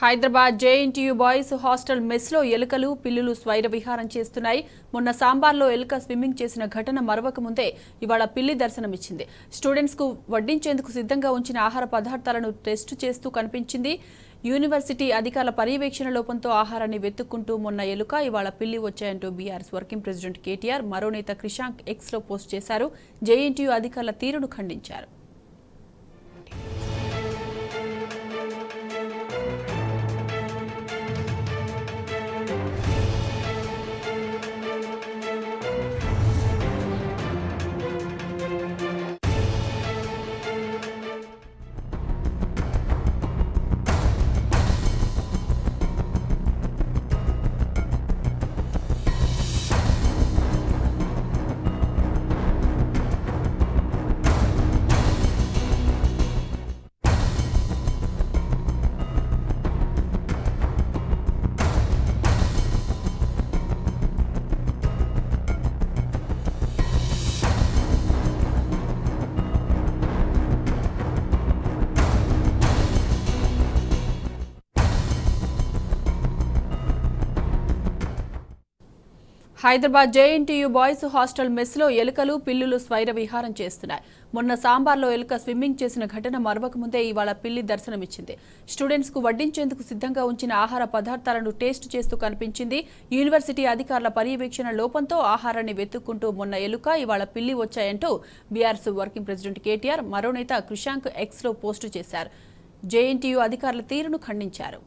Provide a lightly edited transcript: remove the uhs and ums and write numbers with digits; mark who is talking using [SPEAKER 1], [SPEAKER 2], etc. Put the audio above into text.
[SPEAKER 1] Hyderabad JNTU boys hostel మెస్లో ఎలుకలు పిల్లులు స్వైర విహారం చేస్తున్నాయి. మొన్న సాంబార్లో ఎలుక స్విమ్మింగ్ చేసిన ఘటన మరవక ముందే ఇవాళ పిల్లి దర్శనమిచ్చింది. స్టూడెంట్స్ కు వడ్డించేందుకు సిద్ధంగా ఉంచిన ఆహార పదార్థాలను టెస్ట్ చేస్తూ కనిపించింది. యూనివర్సిటీ అధికారుల పర్యవేక్షణ లోపంతో ఆహారాన్ని వెతుక్కుంటూ మొన్న ఎలుక ఇవాళ పిల్లి వచ్చాయంటూ బీఆర్ఎస్ వర్కింగ్ ప్రెసిడెంట్ కేటీఆర్ మరో నేత క్రిషాంక్ ఎక్స్లో పోస్ట్ చేశారు. జేఎన్టీయూ అధికారుల తీరును ఖండించారు. హైదరాబాద్ జేఎన్టీయూ బాయ్స్ హాస్టల్ మెస్లో ఎలుకలు పిల్లులు స్వైర విహారం చేస్తున్నాయి. మొన్న సాంబార్లో ఎలుక స్విమ్మింగ్ చేసిన ఘటన మరవక ముందే ఇవాళ పిల్లి దర్శనమిచ్చింది. స్టూడెంట్స్ కు వడ్డించేందుకు సిద్ధంగా ఉంచిన ఆహార పదార్థాలను టేస్ట్ చేస్తూ కనిపించింది. యూనివర్సిటీ అధికారుల పర్యవేక్షణ లోపంతో ఆహారాన్ని వెతుక్కుంటూ మొన్న ఎలుక ఇవాళ పిల్లి వచ్చాయంటూ బీఆర్ఎస్ వర్కింగ్ ప్రెసిడెంట్ కేటీఆర్ మరో నేత క్రిషాంక్ ఎక్స్లో పోస్టు చేశారు. జేఎన్టీయూ అధికారుల తీరును ఖండించారు.